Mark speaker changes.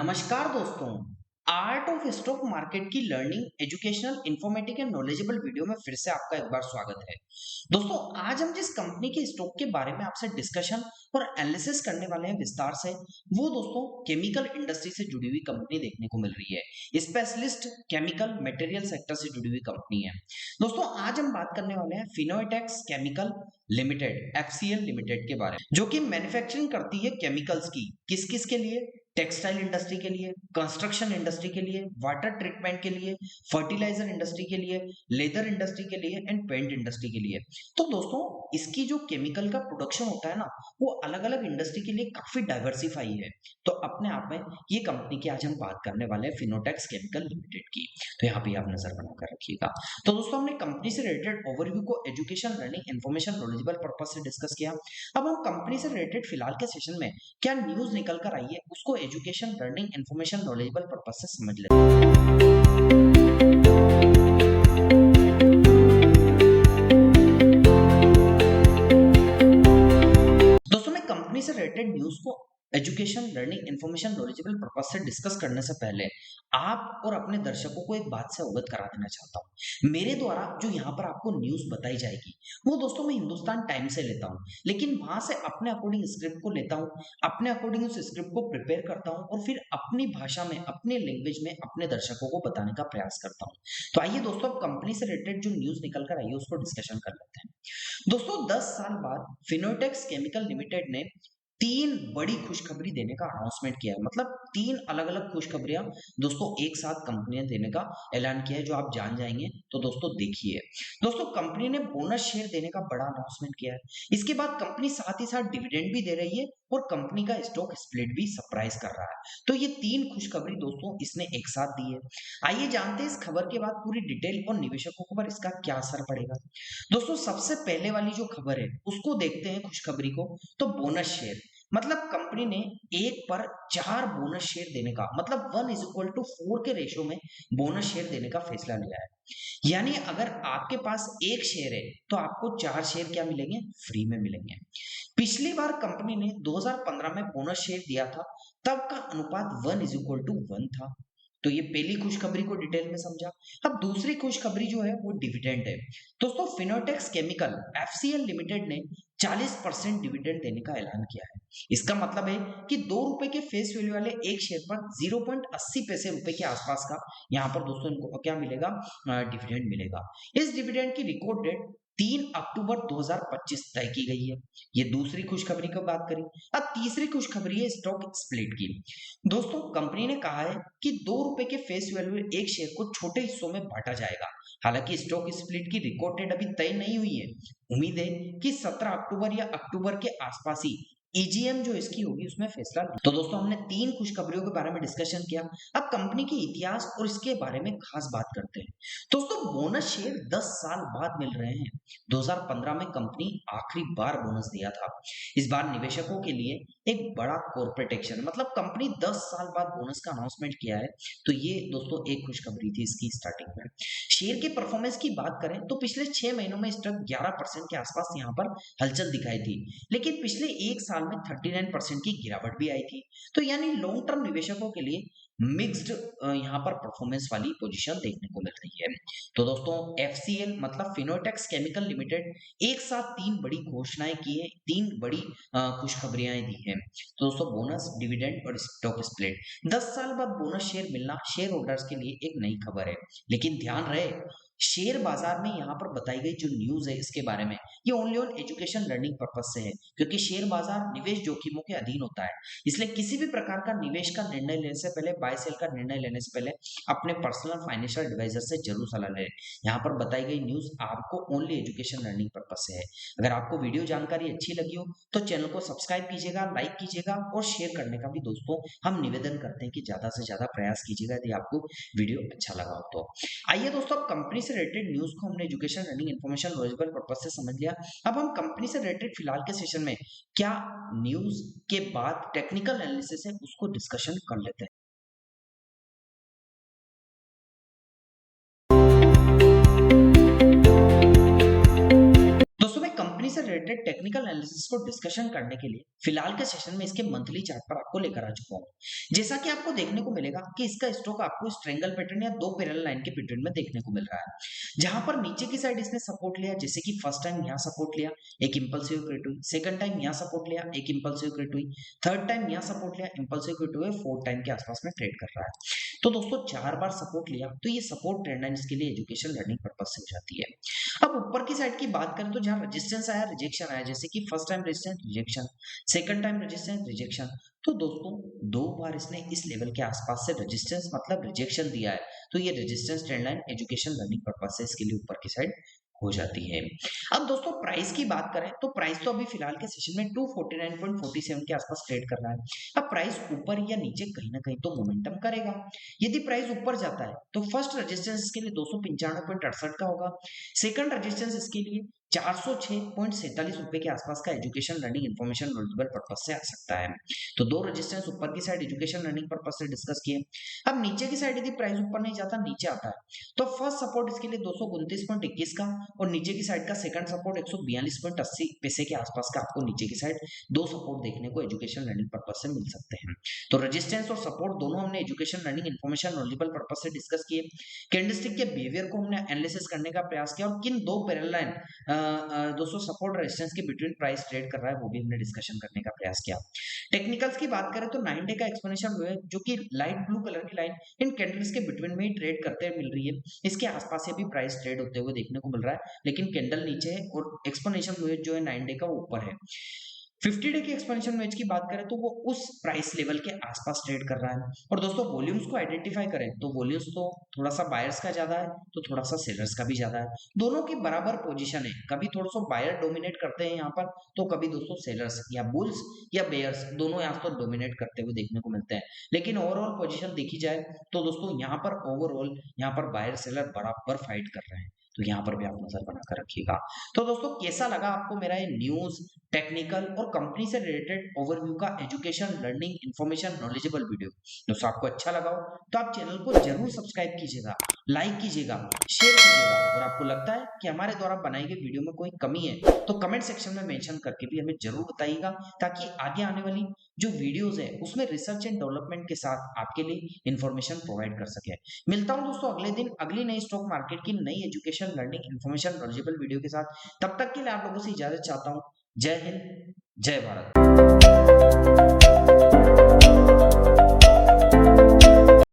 Speaker 1: नमस्कार दोस्तों। Art of stock market की learning educational informative and knowledgeable video में फिर से आपका एक बार स्वागत है। दोस्तों, आज हम जिस कंपनी के स्टॉक के बारे में आपसे डिस्कशन और एनालिसिस करने वाले हैं विस्तार से, वो दोस्तों केमिकल इंडस्ट्री से जुड़ी हुई कंपनी देखने को मिल रही है। स्पेशलिस्ट केमिकल मटेरियल सेक्टर से जुड़ी हुई कंपनी है। दोस्तों, आज हम बात करने वाले हैं Fineotex chemical limited FCL limited के बारे में, जो कि मैन्युफैक्चरिंग करती है केमिकल्स की। किस किस के लिए? टेक्सटाइल इंडस्ट्री के लिए, कंस्ट्रक्शन इंडस्ट्री के लिए, वाटर ट्रीटमेंट के लिए, फर्टिलाइजर इंडस्ट्री के लिए, लेदर इंडस्ट्री के लिए एंड पेंट इंडस्ट्री के लिए। तो दोस्तों, इसकी जो केमिकल का प्रोडक्शन होता है ना, वो अलग अलग इंडस्ट्री के लिए काफी डाइवर्सिफाई है। तो अपने आप में ये कंपनी की आज हम बात करने वाले हैं, फिनोटेक्स केमिकल लिमिटेड की। तो यहाँ पे आप नजर बनाकर रखिएगा। तो दोस्तों, हमने कंपनी से रिलेटेड ओवरव्यू को education, learning, information, knowledgeable purpose से डिस्कस किया। अब हम कंपनी से रिलेटेड फिलहाल के सेशन में क्या न्यूज निकल कर आई है, उसको education, learning, information, knowledgeable purpose से समझ लेते हैं। दोस्तों, मैं कंपनी से रिलेटेड न्यूज को education, learning, information, knowledgeable purpose से डिस्कस करने से पहले आप और अपने दर्शकों को एक बात से अवगत करा देना चाहता हूँ। मेरे द्वारा जो यहाँ पर आपको न्यूज बताई जाएगी, वो दोस्तों मैं हिंदुस्तान टाइम से लेता हूँ, लेकिन वहां से अपने अकॉर्डिंग स्क्रिप्ट को लेता हूँ, अपने अकॉर्डिंग उस स्क्रिप्ट को प्रिपेयर करता हूँ और फिर अपनी भाषा में, अपने लैंग्वेज में अपने दर्शकों को बताने का प्रयास करता हूँ। तो आइए दोस्तों, अब कंपनी से रिलेटेड जो न्यूज निकल कर आई है उसको डिस्कशन कर लेते हैं। दोस्तों, 10 साल बाद फिनोटेक्स केमिकल लिमिटेड ने 3 बड़ी खुशखबरी देने का अनाउंसमेंट किया है। मतलब 3 अलग-अलग खुशखबरियां दोस्तों एक साथ कंपनी ने देने का ऐलान किया है, जो आप जान जाएंगे। तो दोस्तों देखिए, दोस्तों कंपनी ने बोनस शेयर देने का बड़ा अनाउंसमेंट किया है। इसके बाद कंपनी साथ ही साथ डिविडेंड भी दे रही है और कंपनी का स्टॉक स्प्लिट भी सरप्राइज कर रहा है। तो ये 3 खुशखबरी दोस्तों इसने एक साथ दी है। आइए जानते हैं इस खबर के बाद पूरी डिटेल और निवेशकों पर इसका क्या असर पड़ेगा। दोस्तों, सबसे पहले वाली जो खबर है उसको देखते हैं, खुशखबरी को। तो बोनस शेयर, मतलब कंपनी ने 1 पर 4 बोनस शेयर देने का, मतलब 1:4 के रेशो में बोनस शेयर देने का फैसला लिया है। यानी अगर आपके पास 1 शेयर है तो आपको 4 शेयर क्या मिलेंगे? फ्री में मिलेंगे। पिछली बार कंपनी ने 2015 में बोनस शेयर दिया था, तब का अनुपात 1:1 था। तो ये पहली खुशखबरी को डिटेल में समझा। अब दूसरी खुशखबरी जो है वो डिविडेंड है। दोस्तों, फिनोटेक्स केमिकल एफसीएल लिमिटेड ने 40% डिविडेंड देने का ऐलान किया है। इसका मतलब है कि ₹2 के फेस वैल्यू वाले एक शेयर पर 0.80 पैसे रुपए के आसपास का यहाँ पर दोस्तों इनको क्या मिलेगा? डिविडेंड मिलेगा। इस डिविडेंड की रिकॉर्ड डेट 3 अक्टूबर 2025 तय की गई है। ये दूसरी खुशखबरी की बात करें। अब तीसरी खुशखबरी है स्टॉक स्प्लिट की। दोस्तों, कंपनी ने कहा है कि ₹2 के फेस वैल्यू एक शेयर को छोटे हिस्सों में बांटा जाएगा। हालांकि स्टॉक स्प्लिट की रिकॉर्ड डेट अभी तय नहीं हुई है। उम्मीद है कि 17 अक्टूबर या अक्टूबर के आसपास ही ईजीएम जो इसकी होगी उसमें फैसला। तो दोस्तों, हमने 3 खुशखबरियों के बारे में डिस्कशन किया। अब कंपनी के इतिहास और इसके बारे में खास बात करते हैं। दोस्तों, बोनस शेयर 10 साल बाद मिल रहे हैं। 2015 में कंपनी आखिरी बार बोनस दिया था। इस बार निवेशकों के लिए एक बड़ा कॉर्पोरेट एक्शन, मतलब कंपनी 10 साल बाद बोनस का अनाउंसमेंट किया है। तो ये दोस्तों एक खुशखबरी थी इसकी स्टार्टिंग में। शेयर के परफॉर्मेंस की बात करें तो पिछले 6 महीनों में स्टॉक 11% के आसपास यहाँ पर हलचल दिखाई थी, लेकिन पिछले एक साल में 39% की गिरावट भी आई थी। तो यानी लॉन्ग टर्म निवेशकों के लिए मिक्स्ड यहाँ पर परफॉर्मेंस वाली पोजीशन देखने को मिल रही है। तो दोस्तों, एफसीएल मतलब फिनोटेक्स केमिकल लिमिटेड एक साथ 3 बड़ी घोषणाएं की है, 3 बड़ी खुशखबरियां दी हैं। तो दोस्तों, बोनस, डिविडेंड और स्टॉक स्प्लिट। 10 साल बाद बोनस शेयर मिलना शेयर होल्डर्स के लिए एक नई खबर है। लेकिन ध्यान रहे, शेयर बाजार में यहाँ पर बताई गई जो न्यूज है इसके बारे में, ये only on education, learning purpose से है, क्योंकि शेयर बाजार निवेश जोखिमों के अधीन होता है। इसलिए किसी भी प्रकार का निवेश का निर्णय लेने से पहले, बाय सेल का निर्णय लेने से पहले अपने पर्सनल फाइनेंशियल एडवाइजर से जरूर सलाह लें। यहाँ पर बताई गई न्यूज आपको ओनली एजुकेशन, लर्निंग पर्पज से है। अगर आपको वीडियो जानकारी अच्छी लगी हो तो चैनल को सब्सक्राइब कीजिएगा, लाइक कीजिएगा और शेयर करने का भी दोस्तों हम निवेदन करते हैं कि ज्यादा से ज्यादा प्रयास कीजिएगा, यदि आपको वीडियो अच्छा लगा हो तो। आइए दोस्तों, अब कंपनी से रिलेटेड न्यूज को हमने education, learning, information, knowledgeable purpose से समझ लिया। अब हम कंपनी से रिलेटेड फिलहाल के सेशन में क्या न्यूज के बाद टेक्निकल एनालिसिस है उसको डिस्कशन कर लेते हैं। दोस्तों, मैं कंपनी कंपनी से रिलेटेड टेक्निकल एनालिसिस को डिस्कशन करने के लिए फिलहाल के सेशन में इसके मंथली चार्ट पर आपको लेकर आ चुका हूं। जैसा कि आपको देखने को मिलेगा कि इसका स्टॉक आपको इस ट्रायंगल पैटर्न या दो पैरेलल लाइन के पैटर्न में देखने को मिल रहा है, जहां पर नीचे की साइड इसने सपोर्ट लिया, जैसे कि फर्स्ट टाइम यहाँ सपोर्ट लिया, एक इंपल्सिव क्रिएट हुई, सेकंड टाइम यहाँ सपोर्ट लिया, एक इंपल्सिव क्रिएट हुई, थर्ड टाइम यहाँ सपोर्ट लिया, इंपल्सिव क्रिएट हुए, फोर्थ टाइम के आसपास में ट्रेड कर रहा है। तो दोस्तों 4 बार सपोर्ट लिया तो ये सपोर्ट ट्रेंड लाइन इसके लिए एजुकेशन लर्निंग पर्पस से हो जाती है। अब ऊपर की साइड की बात करें तो जहां रेजिस्टेंस आया, रिजेक्शन आया, जैसे कि first time resistance rejection, second time resistance rejection, तो दोस्तों 2 बार इसने इस लेवल के आसपास से रेजिस्टेंस मतलब रिजेक्शन दिया है, तो ये resistance trend line education learning purpose से इसके लिए ऊपर की साइड हो जाती है। अब दोस्तों प्राइस की बात करें तो प्राइस तो अभी फिलहाल के सेशन में 249.47 के आसपास ट्रेड कर रहा है। अब प्राइस ऊपर या नीचे कहीं ना कहीं तो मोमेंटम करेगा। यदि प्राइस ऊपर जाता है तो फर्स्ट रेजिस्टेंस इसके लिए 295.68 का होगा, सेकंड रेजिस्टेंस इसके लिए 406.47 रुपए के आसपास का education learning information knowledgeable purpose से आ सकता है। तो दो रेजिस्टेंस ऊपर की साइड एजुकेशन लर्निंग पर्पस से डिस्कस किए। अब नीचे की साइड यदि प्राइस ऊपर नहीं जाता, नीचे आता है, तो फर्स्ट सपोर्ट इसके लिए 229.21 का और नीचे की साइड का सेकंड सपोर्ट 142.80 पैसे के आसपास का आपको नीचे की साइड दो सपोर्ट देखने को एजुकेशन लर्निंग पर्पस से मिल सकते हैं। तो रेजिस्टेंस और सपोर्ट दोनों हमने education learning information knowledgeable purpose से डिस्कस किए। कैंडलस्टिक के बिहेवियर को हमने एनालिसिस करने का प्रयास किया और किन दो पैरेलल लाइन दोस्तों सपोर्ट रेजिस्टेंस के बिटवीन प्राइस ट्रेड कर रहा है वो भी हमने डिस्कशन करने का प्रयास किया। टेक्निकल्स की बात करें तो 9 डे का एक्सप्लेनेशन हुआ जो कि लाइट ब्लू कलर की लाइन इन कैंडल्स के बिटवीन में ही ट्रेड करते हुए मिल रही है। इसके आसपास से भी प्राइस ट्रेड होते हुए देखने को मिल रहा है, लेकिन कैंडल नीचे है और एक्सप्लेनेशन हुए जो है 9 डे का वो ऊपर है। 50 डे की एक्सपेंशन वेज की बात करें तो वो उस प्राइस लेवल के आसपास ट्रेड कर रहा है। और दोस्तों वॉल्यूम्स को आइडेंटिफाई करें तो वॉल्यूम्स तो थोड़ा सा बायर्स का ज्यादा है तो थोड़ा सा सेलर्स का भी ज्यादा है। दोनों की बराबर पोजीशन है, कभी थोड़ा सा बायर डोमिनेट करते हैं यहाँ पर तो कभी दोस्तों सेलर्स या बुल्स या बेयर्स दोनों यहाँ पर डोमिनेट करते हुए देखने को मिलते हैं। लेकिन ओवरऑल पोजीशन देखी जाए तो दोस्तों यहाँ पर ओवरऑल यहाँ पर बायर सेलर बराबर फाइट कर रहे हैं, तो यहाँ पर भी आप नजर बनाकर रखिएगा। तो दोस्तों कैसा लगा आपको मेरा ये न्यूज, टेक्निकल और कंपनी से रिलेटेड ओवरव्यू का education learning information knowledgeable video? दोस्तों आपको अच्छा लगा हो तो आप चैनल को जरूर सब्सक्राइब कीजिएगा, लाइक कीजिएगा, शेयर कीजिएगा और आपको लगता है कि हमारे द्वारा बनाई गई वीडियो में कोई कमी है तो कमेंट सेक्शन में मेंशन करके भी हमें जरूर बताइएगा, ताकि आगे आने वाली जो वीडियोस है उसमें रिसर्च एंड डेवलपमेंट के साथ आपके लिए इंफॉर्मेशन प्रोवाइड कर सके। मिलता हूं दोस्तों अगले दिन अगली नई स्टॉक मार्केट की नई education learning information knowledgeable video के साथ। तब तक के लिए आप लोगों से इजाजत चाहता हूं। जय हिंद, जय भारत।